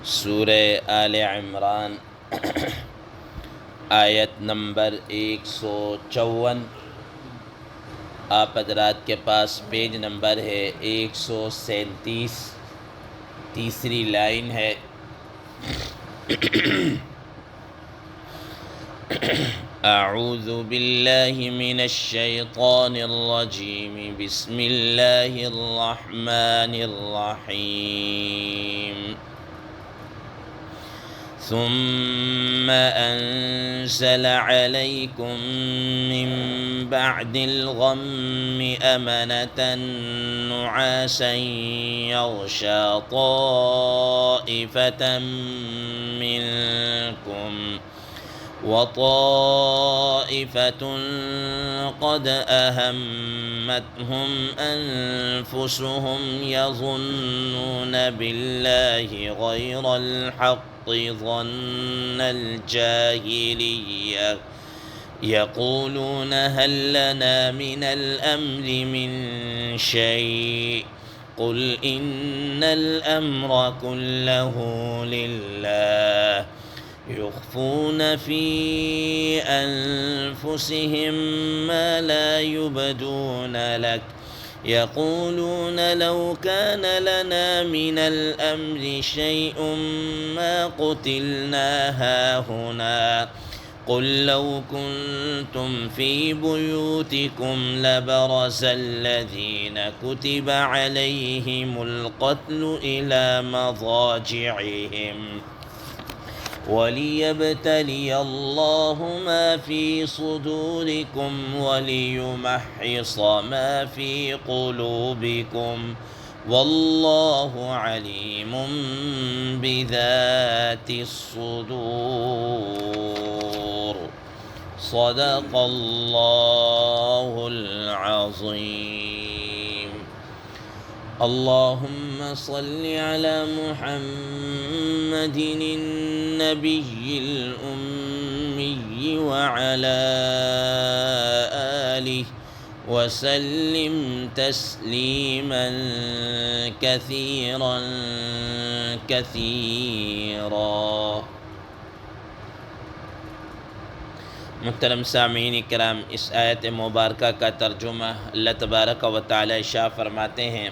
سورہ آل عمران آیت نمبر 154۔ آپ حضرات کے پاس پیج نمبر ہے 137، تیسری لائن ہے۔ اعوذ باللہ من الشیطان الرجیم، بسم اللہ الرحمن الرحیم۔ ثم أنزل عليكم من بعد الغم أمنة نعاسا يغشى طائفة منكم وطائفة قد أهمتهم أنفسهم يظنون بالله غير الحق ظن الجاهلية يقولون هل لنا من الأمر من شيء قل إن الأمر كله لله يخفون في أنفسهم ما لا يبدون لك يقولون لو كان لنا من الأمر شيء ما قتلنا هاهنا قل لو كنتم في بيوتكم لبرز الذين كتب عليهم القتل إلى مضاجعهم وليبتلي الله ما في صدوركم وليمحص ما في قلوبكم والله عليم بذات الصدور۔ صدق الله العظيم۔ اللهم صل على محمد النبي الأمي وعلى آله وسلم تسليما كثيرا كثيرا۔ محترم سامعین کرام، اس آیت مبارکہ کا ترجمہ اللہ تبارک و تعالی ارشاد فرماتے ہیں،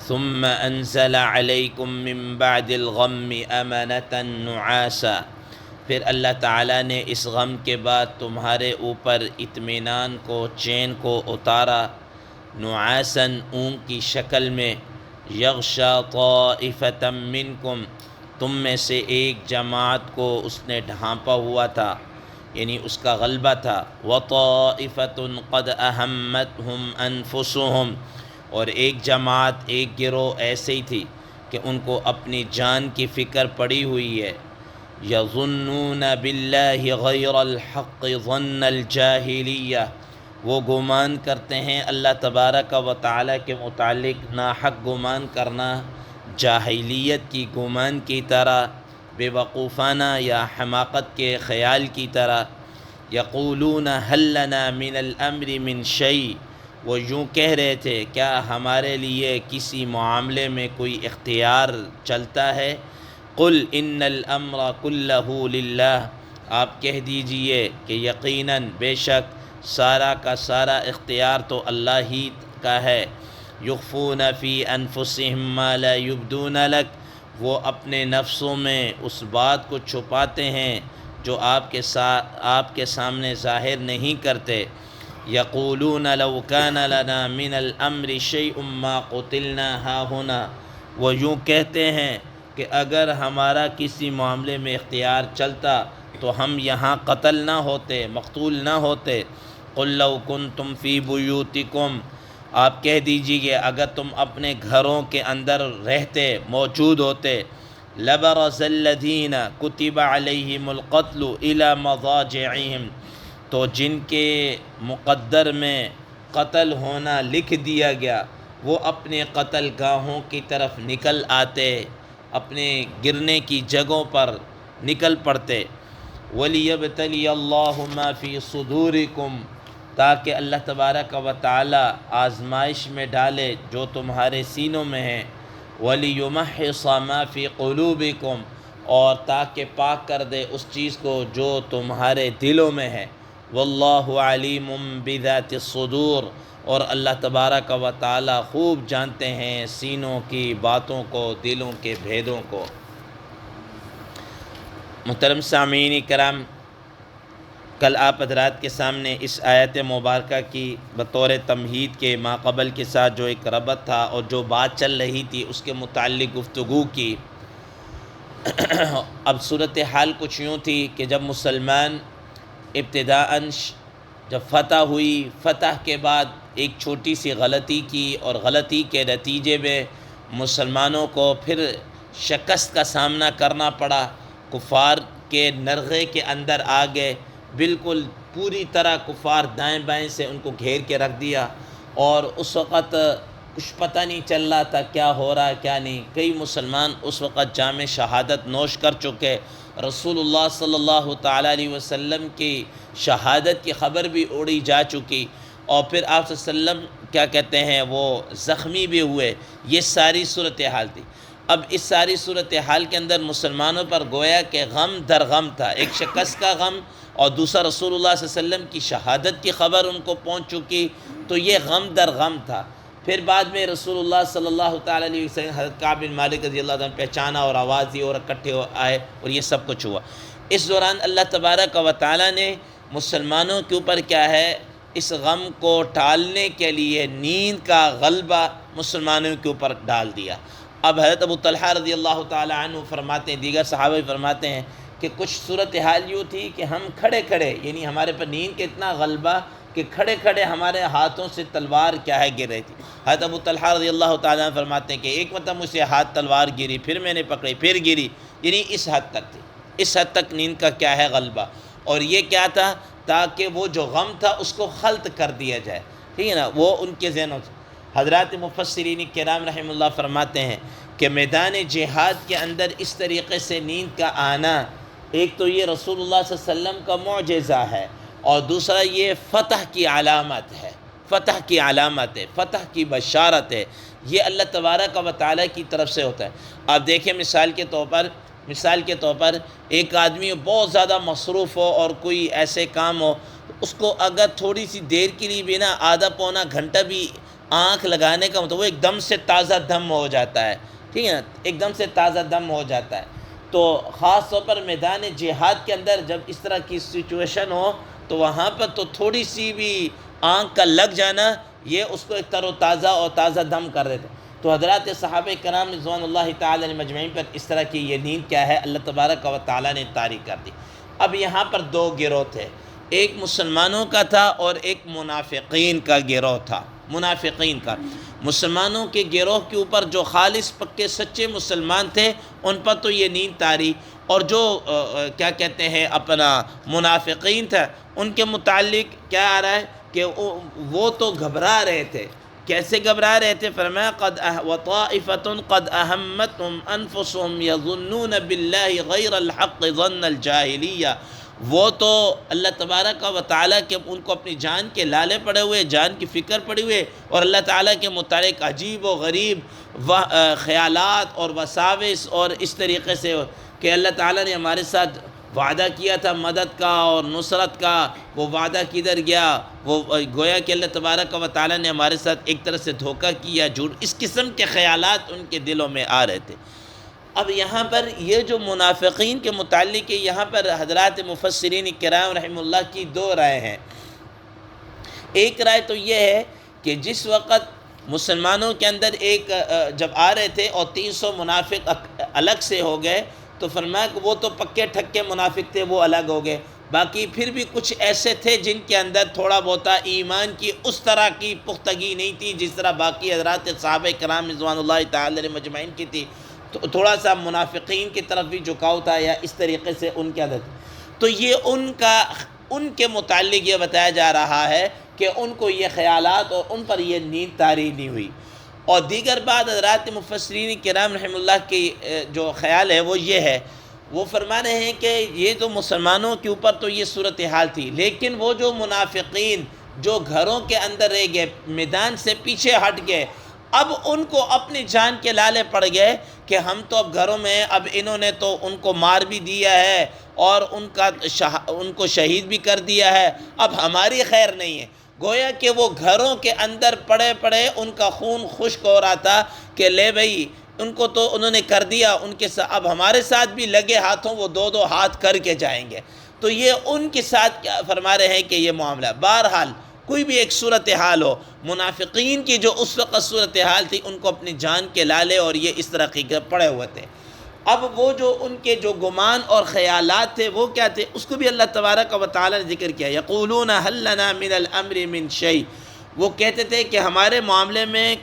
ثم انزل علیکم من بعد الغم امنة نعاسا، پھر اللہ تعالیٰ نے اس غم کے بعد تمہارے اوپر اطمینان کو، چین کو اتارا، نعاسا اونگ کی شکل میں، یغشا طائفة منکم، تم میں سے ایک جماعت کو اس نے ڈھانپا ہوا تھا، یعنی اس کا غلبہ تھا، وطائفة قد اہمتہم انفسہم، اور ایک جماعت، ایک گروہ ایسے ہی تھی کہ ان کو اپنی جان کی فکر پڑی ہوئی ہے، یظنون باللہ غیر الحق ظن الجاہلیہ، وہ گمان کرتے ہیں اللہ تبارک و تعالی کے متعلق ناحق گمان کرنا جاہلیت کی گمان کی طرح، بے وقوفانہ یا حماقت کے خیال کی طرح۔ یقولون هل لنا من الامر من شیء، وہ یوں کہہ رہے تھے کیا ہمارے لیے کسی معاملے میں کوئی اختیار چلتا ہے؟ قل ان الامر کلہ للہ، آپ کہہ دیجئے کہ یقیناً بے شک سارا کا سارا اختیار تو اللہ ہی کا ہے۔ یخفون فی انفسہم ما لا یبدون لک، وہ اپنے نفسوں میں اس بات کو چھپاتے ہیں جو آپ کے سامنے ظاہر نہیں کرتے۔ یقولون لو کان لنا من الامر شیء ما قتلنا ہاہنا، وہ یوں کہتے ہیں کہ اگر ہمارا کسی معاملے میں اختیار چلتا تو ہم یہاں قتل نہ ہوتے، مقتول نہ ہوتے۔ قل لو کنتم فی بیوتکم، آپ کہہ دیجئے اگر تم اپنے گھروں کے اندر رہتے، موجود ہوتے، لبرز الذین کتب علیہم القتل الی مضاجعہم، تو جن کے مقدر میں قتل ہونا لکھ دیا گیا وہ اپنے قتل گاہوں کی طرف نکل آتے، اپنے گرنے کی جگہوں پر نکل پڑتے۔ وَلِيَبْتَلِيَ اللَّهُ مَا فِي صُدُورِكُمْ، تاکہ اللہ تبارک و تعالی آزمائش میں ڈالے جو تمہارے سینوں میں ہے۔ وَلِيُمَحِّصَ مَا فِي قُلُوبِكُمْ، اور تاکہ پاک کر دے اس چیز کو جو تمہارے دلوں میں ہے. وَاللَّهُ عَلِيمٌ بِذَاتِ الصُّدُورِ، اور اللہ تبارک و تعالی خوب جانتے ہیں سینوں کی باتوں کو، دلوں کے بھیدوں کو. محترم سامعین کرام، کل آپ حضرات کے سامنے اس آیت مبارکہ کی بطور تمہید کے ماقبل کے ساتھ جو ایک ربط تھا اور جو بات چل رہی تھی اس کے متعلق گفتگو کی. اب صورتحال کچھ یوں تھی کہ جب مسلمان ابتداءً جب فتح ہوئی، فتح کے بعد ایک چھوٹی سی غلطی کی، اور غلطی کے نتیجے میں مسلمانوں کو پھر شکست کا سامنا کرنا پڑا. کفار کے نرغے کے اندر آ گئے، بالکل پوری طرح کفار دائیں بائیں سے ان کو گھیر کے رکھ دیا، اور اس وقت کچھ پتہ نہیں چل رہا تھا کیا ہو رہا ہے کیا نہیں. کئی مسلمان اس وقت جام شہادت نوش کر چکے، رسول اللہ صلی اللہ تعالیٰ علیہ وسلم کی شہادت کی خبر بھی اڑی جا چکی، اور پھر آپ صلی اللہ علیہ وسلم کیا کہتے ہیں وہ زخمی بھی ہوئے. یہ ساری صورتحال تھی. اب اس ساری صورتحال کے اندر مسلمانوں پر گویا کہ غم در غم تھا، ایک شکست کا غم، اور دوسرا رسول اللہ صلی اللہ علیہ وسلم کی شہادت کی خبر ان کو پہنچ چکی، تو یہ غم در غم تھا. پھر بعد میں رسول اللہ صلی اللہ تعالیٰ علیہ وسلم حضرت کعب بن مالک رضی اللہ عنہ پہچانا اور آواز دی اور اکٹھے آئے، اور یہ سب کچھ ہوا. اس دوران اللہ تبارک و تعالیٰ نے مسلمانوں کے اوپر کیا ہے، اس غم کو ٹالنے کے لیے نیند کا غلبہ مسلمانوں کے اوپر ڈال دیا. اب حضرت ابو طلحہ رضی اللہ تعالیٰ عنہ فرماتے ہیں، دیگر صحابہ فرماتے ہیں کہ کچھ صورتحال یوں تھی کہ ہم کھڑے کھڑے، یعنی ہمارے پر نیند کے اتنا غلبہ کہ کھڑے کھڑے ہمارے ہاتھوں سے تلوار کیا ہے گر رہی تھی. حضرت ابو طلحہ رضی اللہ تعالیٰ عنہ فرماتے ہیں کہ ایک مرتبہ مجھ سے ہاتھ تلوار گری، پھر میں نے پکڑی، پھر گری، یعنی اس حد تک تھی، اس حد تک نیند کا کیا ہے غلبہ. اور یہ کیا تھا، تاکہ وہ جو غم تھا اس کو خلط کر دیا جائے، ٹھیک ہے نا، وہ ان کے ذہنوں سے. حضرات مفسرین کرام رحمہ اللہ فرماتے ہیں کہ میدان جہاد کے اندر اس طریقے سے نیند کا آنا، ایک تو یہ رسول اللہ صلی اللہ علیہ وسلم کا معجزہ ہے، اور دوسرا یہ فتح کی علامت ہے، فتح کی علامت ہے، فتح کی بشارت ہے. یہ اللہ تبارک و تعالیٰ کی طرف سے ہوتا ہے. آپ دیکھیں مثال کے طور پر ایک آدمی بہت زیادہ مصروف ہو اور کوئی ایسے کام ہو، اس کو اگر تھوڑی سی دیر کے لیے بھی نا آدھا پونا گھنٹہ بھی آنکھ لگانے کا مطلب وہ ایک دم سے تازہ دم ہو جاتا ہے، ٹھیک ہے نا، ایک دم سے تازہ دم ہو جاتا ہے. تو خاص طور پر میدان جہاد کے اندر جب اس طرح کی سچویشن ہو تو وہاں پر تو تھوڑی سی بھی آنکھ کا لگ جانا یہ اس کو ایک تر و تازہ اور تازہ دم کر دیتے. تو حضرات صحابہ کرام رضوان اللہ تعالی علیہ مجمعین پر اس طرح کی یہ نیند کیا ہے، اللہ تبارک و تعالیٰ نے طاری کر دی. اب یہاں پر دو گروہ تھے، ایک مسلمانوں کا تھا اور ایک منافقین کا گروہ تھا. منافقین کا، مسلمانوں کے گروہ کے اوپر جو خالص پکے سچے مسلمان تھے ان پر تو یہ نیند طاری، اور جو کیا کہتے ہیں اپنا منافقین تھا ان کے متعلق کیا آ رہا ہے کہ وہ تو گھبرا رہے تھے. کیسے گھبرا رہے تھے؟ فرمایا قد وطائفة قد اہمتهم انفسهم يظنون بالله غیر الحق ظن الجاہلیہ. وہ تو اللہ تبارک و تعالیٰ کے ان کو اپنی جان کے لالے پڑے ہوئے، جان کی فکر پڑی ہوئے، اور اللہ تعالیٰ کے متعلق عجیب و غریب خیالات اور وساوس، اور اس طریقے سے کہ اللہ تعالیٰ نے ہمارے ساتھ وعدہ کیا تھا مدد کا اور نصرت کا، وہ وعدہ کدھر گیا، وہ گویا کہ اللہ تبارک و تعالیٰ نے ہمارے ساتھ ایک طرح سے دھوکہ کیا، جھوٹ، اس قسم کے خیالات ان کے دلوں میں آ رہے تھے. اب یہاں پر یہ جو منافقین کے متعلق ہے، یہاں پر حضرات مفسرین کرام رحمہ اللہ کی دو رائے ہیں. ایک رائے تو یہ ہے کہ جس وقت مسلمانوں کے اندر ایک جب آ رہے تھے اور 300 منافق الگ سے ہو گئے تو فرمایا کہ وہ تو پکے ٹھکے منافق تھے، وہ الگ ہو گئے. باقی پھر بھی کچھ ایسے تھے جن کے اندر تھوڑا بہت ایمان کی اس طرح کی پختگی نہیں تھی جس طرح باقی حضرات صحابہ کرام رضوان اللہ تعالی علیہ مجمعین کی تھی. تو تھوڑا سا منافقین کی طرف بھی جھکاؤ تھا، یا اس طریقے سے ان کے عادت. تو یہ ان کے متعلق یہ بتایا جا رہا ہے کہ ان کو یہ خیالات اور ان پر یہ نیند طاری نہیں ہوئی. اور دیگر بعد حضرات مفسرین کرام رحمہ اللہ کی جو خیال ہے وہ یہ ہے، وہ فرما رہے ہیں کہ یہ تو مسلمانوں کے اوپر تو یہ صورتحال تھی، لیکن وہ جو منافقین جو گھروں کے اندر رہ گئے، میدان سے پیچھے ہٹ گئے، اب ان کو اپنی جان کے لالے پڑ گئے کہ ہم تو اب گھروں میں، اب انہوں نے تو ان کو مار بھی دیا ہے اور ان کو شہید بھی کر دیا ہے، اب ہماری خیر نہیں ہے۔ گویا کہ وہ گھروں کے اندر پڑے پڑے ان کا خون خشک ہو رہا تھا کہ لے بھئی ان کو تو انہوں نے کر دیا، ان کے ساتھ اب ہمارے ساتھ بھی لگے ہاتھوں وہ دو دو ہاتھ کر کے جائیں گے۔ تو یہ ان کے ساتھ کیا فرما رہے ہیں کہ یہ معاملہ، بہرحال کوئی بھی ایک صورتحال ہو، منافقین کی جو اس وقت صورتحال تھی، ان کو اپنی جان کے لالے اور یہ اس طرح کے پڑے ہوئے تھے۔ اب وہ جو ان کے جو گمان اور خیالات تھے وہ کیا تھے، اس کو بھی اللہ تبارک و تعالی نے ذکر کیا، یقولون هل لنا من الامر من شیء، وہ کہتے تھے کہ ہمارے معاملے میں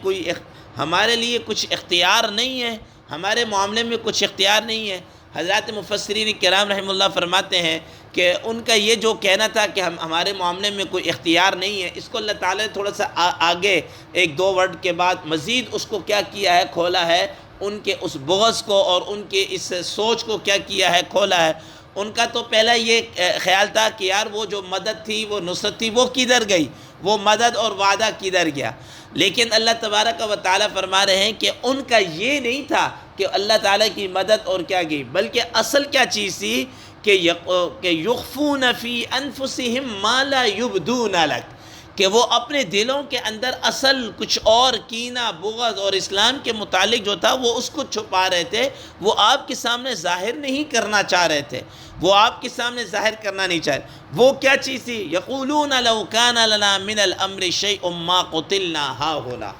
ہمارے لیے کچھ اختیار نہیں ہے، ہمارے معاملے میں کچھ اختیار نہیں ہے۔ حضرات مفسرین کرام رحمہ اللہ فرماتے ہیں کہ ان کا یہ جو کہنا تھا کہ ہمارے معاملے میں کوئی اختیار نہیں ہے، اس کو اللہ تعالیٰ نے تھوڑا سا آگے ایک دو ورڈ کے بعد مزید اس کو کیا کیا ہے، کھولا ہے، ان کے اس بغض کو اور ان کے اس سوچ کو کیا کیا ہے، کھولا ہے۔ ان کا تو پہلا یہ خیال تھا کہ یار وہ جو مدد تھی، وہ نصرت تھی، وہ کدھر گئی، وہ مدد اور وعدہ کدھر گیا۔ لیکن اللہ تبارک و تعالیٰ فرما رہے ہیں کہ ان کا یہ نہیں تھا کہ اللہ تعالیٰ کی مدد اور کیا گئی، بلکہ اصل کیا چیز تھی کہ یخفون فی انفسہم ما لا یبدون لک، کہ وہ اپنے دلوں کے اندر اصل کچھ اور کینہ، بغض اور اسلام کے متعلق جو تھا وہ اس کو چھپا رہے تھے، وہ آپ کے سامنے ظاہر نہیں کرنا چاہ رہے تھے، وہ آپ کے سامنے ظاہر کرنا نہیں چاہ رہے۔ وہ کیا چیز تھی، یقولون لو کان لنا من الامر شیء ما قتلنا ہاہنا،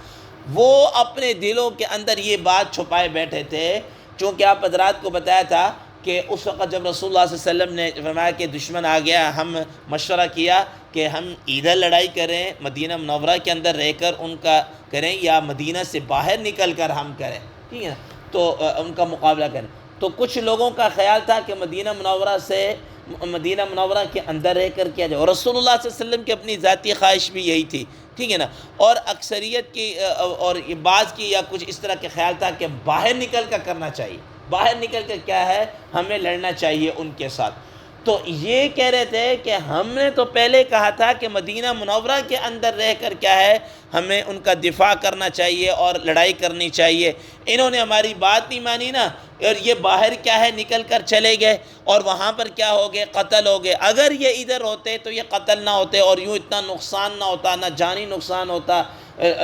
وہ اپنے دلوں کے اندر یہ بات چھپائے بیٹھے تھے۔ چونکہ آپ حضرات کو بتایا تھا کہ اس وقت جب رسول اللہ صلی اللہ علیہ وسلم نے فرمایا کہ دشمن آ گیا، ہم مشورہ کیا کہ ہم ادھر لڑائی کریں مدینہ منورہ کے اندر رہ کر ان کا کریں، یا مدینہ سے باہر نکل کر ہم کریں، ٹھیک ہے، تو ان کا مقابلہ کریں۔ تو کچھ لوگوں کا خیال تھا کہ مدینہ منورہ کے اندر رہ کر کیا جائے، اور رسول اللہ صلی اللہ علیہ وسلم کی اپنی ذاتی خواہش بھی یہی تھی، ٹھیک ہے نا، اور اکثریت کی اور بعض کی یا کچھ اس طرح کے خیال تھا کہ باہر نکل کر کرنا چاہیے، باہر نکل کر کیا ہے، ہمیں لڑنا چاہیے ان کے ساتھ۔ تو یہ کہہ رہے تھے کہ ہم نے تو پہلے کہا تھا کہ مدینہ منورہ کے اندر رہ کر کیا ہے، ہمیں ان کا دفاع کرنا چاہیے اور لڑائی کرنی چاہیے، انہوں نے ہماری بات نہیں مانی نا، اور یہ باہر کیا ہے نکل کر چلے گئے اور وہاں پر کیا ہو گئے، قتل ہو گئے۔ اگر یہ ادھر ہوتے تو یہ قتل نہ ہوتے اور یوں اتنا نقصان نہ ہوتا، نہ جانی نقصان ہوتا،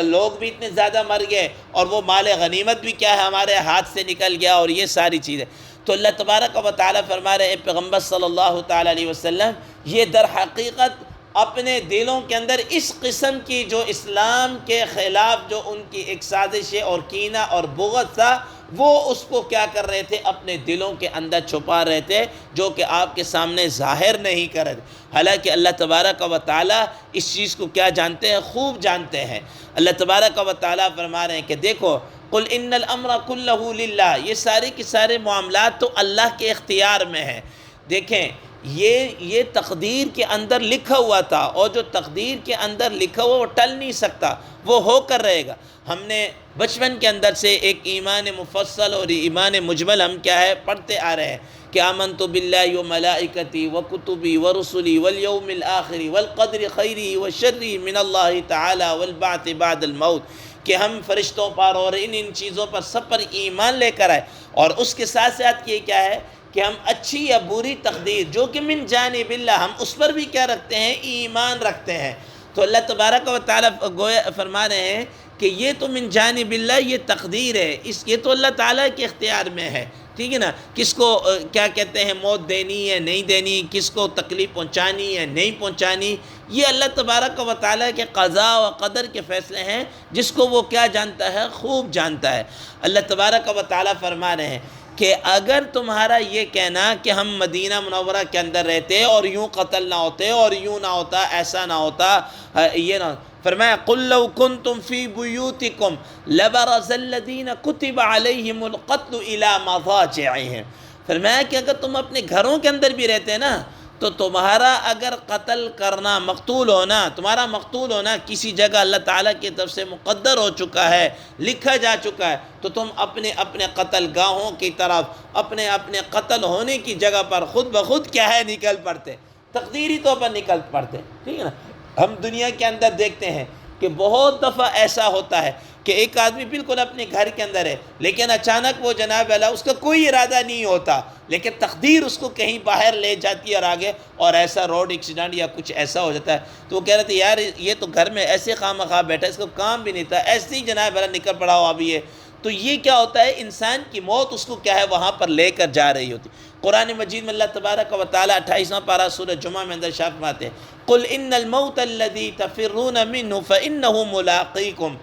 لوگ بھی اتنے زیادہ مر گئے اور وہ مال غنیمت بھی کیا ہے ہمارے ہاتھ سے نکل گیا، اور یہ ساری چیزیں۔ تو اللہ تبارک و تعالیٰ فرما رہے ہیں پیغمبر صلی اللہ تعالیٰ علیہ وسلم، یہ در حقیقت اپنے دلوں کے اندر اس قسم کی جو اسلام کے خلاف جو ان کی ایک سازش اور کینہ اور بغض تھا، وہ اس کو کیا کر رہے تھے، اپنے دلوں کے اندر چھپا رہے تھے، جو کہ آپ کے سامنے ظاہر نہیں کر رہے۔ حالانکہ اللہ تبارک و تعالیٰ اس چیز کو کیا جانتے ہیں، خوب جانتے ہیں۔ اللہ تبارک و تعالیٰ فرما رہے ہیں کہ دیکھو قل ان الامر کلہ للہ، یہ سارے کے سارے معاملات تو اللہ کے اختیار میں ہیں۔ دیکھیں یہ تقدیر کے اندر لکھا ہوا تھا، اور جو تقدیر کے اندر لکھا ہوا وہ ٹل نہیں سکتا، وہ ہو کر رہے گا۔ ہم نے بچپن کے اندر سے ایک ایمان مفصل اور ایمان مجمل ہم کیا ہے پڑھتے آ رہے ہیں کہ آمنت باللہ و ملائکتی و کتبی و رسلی والیوم الآخر والقدر خیری و شری من اللہ تعالی والبعث بعد الموت، کہ ہم فرشتوں پر اور ان چیزوں پر سب پر ایمان لے کر آئے، اور اس کے ساتھ ساتھ یہ کیا ہے کہ ہم اچھی یا بری تقدیر جو کہ من جانب اللہ، ہم اس پر بھی کیا رکھتے ہیں، ایمان رکھتے ہیں۔ تو اللہ تبارک و تعالیٰ گویا فرما رہے ہیں کہ یہ تو من جانب اللہ، یہ تقدیر ہے، یہ تو اللہ تعالیٰ کے اختیار میں ہے، ٹھیک ہے نا، کس کو کیا کہتے ہیں موت دینی ہے نہیں دینی، کس کو تکلیف پہنچانی ہے نہیں پہنچانی، یہ اللہ تبارک و تعالیٰ کے قضاء و قدر کے فیصلے ہیں، جس کو وہ کیا جانتا ہے، خوب جانتا ہے۔ اللہ تبارک و تعالیٰ فرما رہے ہیں کہ اگر تمہارا یہ کہنا کہ ہم مدینہ منورہ کے اندر رہتے اور یوں قتل نہ ہوتے اور یوں نہ ہوتا، ایسا نہ ہوتا، یہ نہ، فرمایا قل لو کنتم فی بیوتکم لبرز الذین کتب علیہم القتل الی مضاجعہم، فرمایا کہ اگر تم اپنے گھروں کے اندر بھی رہتے نا، تو تمہارا اگر قتل کرنا، مقتول ہونا، تمہارا مقتول ہونا کسی جگہ اللہ تعالیٰ کی طرف سے مقدر ہو چکا ہے، لکھا جا چکا ہے، تو تم اپنے اپنے قتل گاہوں کی طرف، اپنے اپنے قتل ہونے کی جگہ پر خود بخود کیا ہے نکل پڑتے، تقدیری طور پر نکل پڑتے، ٹھیک ہے نا۔ ہم دنیا کے اندر دیکھتے ہیں کہ بہت دفعہ ایسا ہوتا ہے کہ ایک آدمی بالکل اپنے گھر کے اندر ہے لیکن اچانک وہ جناب اللہ اس کا کوئی ارادہ نہیں ہوتا لیکن تقدیر اس کو کہیں باہر لے جاتی ہے اور آگے اور ایسا روڈ ایکسیڈنٹ یا کچھ ایسا ہو جاتا ہے تو وہ کہہ رہے تھے یار یہ تو گھر میں ایسے خواہ مخواہ بیٹھا اس کو کام بھی نہیں تھا ایسے ہی جناب اللہ نکل پڑا ہوا ابھی ہے. تو یہ کیا ہوتا ہے انسان کی موت اس کو کیا ہے وہاں پر لے کر جا رہی ہوتی. قرآن مجید میں اللہ تبارک و تعالیٰ 28واں پارہ سورہ جمعہ میں اندر ارشاد فرماتے ہیں قُلْ إِنَّ الْمَوْتَ الَّذِي تَفِرُّونَ مِنْهُ فَإِنَّهُ مُلَاقِيكُمْ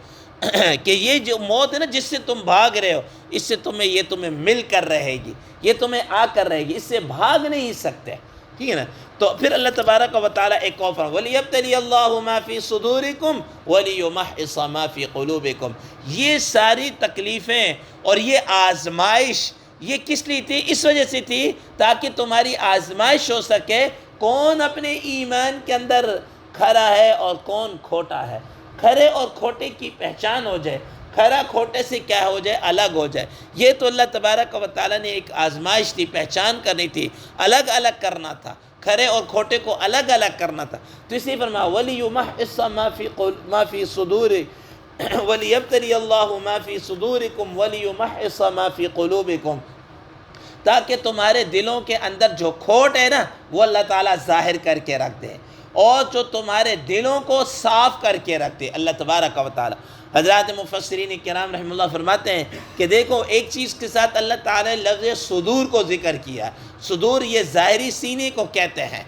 کہ یہ جو موت ہے نا جس سے تم بھاگ رہے ہو اس سے تمہیں مل کر رہے گی یہ تمہیں آ کر رہے گی اس سے بھاگ نہیں سکتے. ٹھیک ہے نا. تو پھر اللہ تبارک و تعالیٰ ایک اور فرماتا وَلِيَبْتَلِيَ اللَّهُ مَا فِي صُدُورِكُمْ وَلِيُمَحِّصَ مَا فِي قُلُوبِكُمْ. یہ ساری تکلیفیں اور یہ آزمائش یہ کس لیے تھی؟ اس وجہ سے تھی تاکہ تمہاری آزمائش ہو سکے کون اپنے ایمان کے اندر کھرا ہے اور کون کھوٹا ہے. کھرے اور کھوٹے کی پہچان ہو جائے کھرا کھوٹے سے کیا ہو جائے الگ ہو جائے. یہ تو اللہ تبارک و تعالیٰ نے ایک آزمائش تھی پہچان کرنی تھی الگ الگ کرنا تھا کھرے اور کھوٹے کو الگ الگ کرنا تھا. تو اسی فرمایا وَلِيُمَحِّصَ مَا فِي صُدُورِ وَلِيَبْتَلِيَ اللَّهُ مَا فِي صُدُورِكُمْ وَلِيُمَحِّصَ مَا فِي قُلُوبِكُمْ تاکہ تمہارے دلوں کے اندر جو کھوٹ ہے نا وہ اللہ تعالیٰ ظاہر کر کے رکھ دے اور جو تمہارے دلوں کو صاف کر کے رکھ دے اللہ تبارک و تعالیٰ. حضرات مفسرین کرام رحمہ اللہ فرماتے ہیں کہ دیکھو ایک چیز کے ساتھ اللہ تعالیٰ نے لفظ صدور کو ذکر کیا. صدور یہ ظاہری سینے کو کہتے ہیں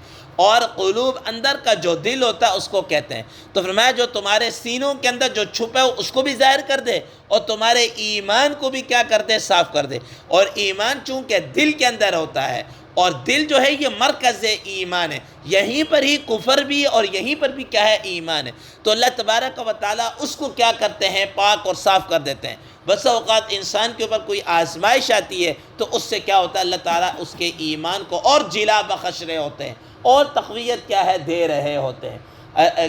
اور قلوب اندر کا جو دل ہوتا ہے اس کو کہتے ہیں. تو فرمایا جو تمہارے سینوں کے اندر جو چھپا ہے اس کو بھی ظاہر کر دے اور تمہارے ایمان کو بھی کیا کر دے صاف کر دے. اور ایمان چونکہ دل کے اندر ہوتا ہے اور دل جو ہے یہ مرکز ایمان ہے یہیں پر ہی کفر بھی اور یہیں پر بھی کیا ہے ایمان ہے. تو اللہ تبارک و تعالیٰ اس کو کیا کرتے ہیں پاک اور صاف کر دیتے ہیں. بسا اوقات انسان کے اوپر کوئی آزمائش آتی ہے تو اس سے کیا ہوتا ہے اللہ تعالیٰ اس کے ایمان کو اور جلا بخش رہے ہوتے ہیں اور تقویت کیا ہے دے رہے ہوتے ہیں.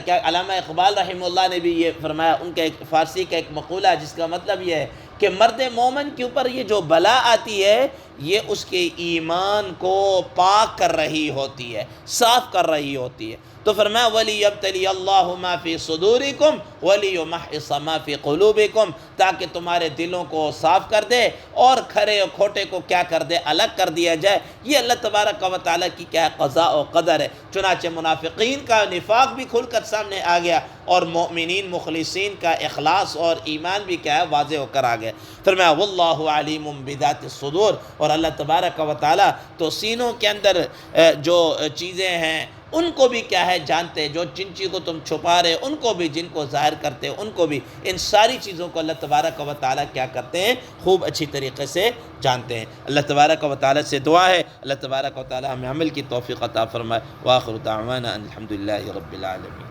کیا علامہ اقبال رحمہ اللہ نے بھی یہ فرمایا ان کا ایک فارسی کا ایک مقولہ ہے جس کا مطلب یہ ہے کہ مرد مومن کے اوپر یہ جو بلا آتی ہے یہ اس کے ایمان کو پاک کر رہی ہوتی ہے صاف کر رہی ہوتی ہے. تو فرمایا وَلِيَبْتَلِيَ اللَّهُ مَا فِي صُدُورِكُمْ وَلِيُمَحِّصَ مَا فِي قُلُوبِكُمْ تاکہ تمہارے دلوں کو صاف کر دے اور کھرے اور کھوٹے کو کیا کر دے الگ کر دیا جائے. یہ اللہ تبارک و تعالیٰ کی کیا قضاء و قدر ہے. چنانچہ منافقین کا نفاق بھی کھل کر سامنے آ گیا اور مؤمنین مخلصین کا اخلاص اور ایمان بھی کیا ہے واضح ہو کر آ گیا. فرمایا واللہ علیم بذات الصدور اور اللہ تبارک و تعالیٰ تو سینوں کے اندر جو چیزیں ہیں ان کو بھی کیا ہے جانتے ہیں. جو جن چیزوں کو تم چھپا رہے ان کو بھی جن کو ظاہر کرتے ان کو بھی ان ساری چیزوں کو اللہ تبارک و تعالیٰ کیا کرتے ہیں خوب اچھی طریقے سے جانتے ہیں. اللہ تبارک و تعالیٰ سے دعا ہے اللہ تبارک و تعالیٰ ہمیں عمل کی توفیق عطا فرمائے. وآخر دعوانا ان الحمدللہ رب العالمین.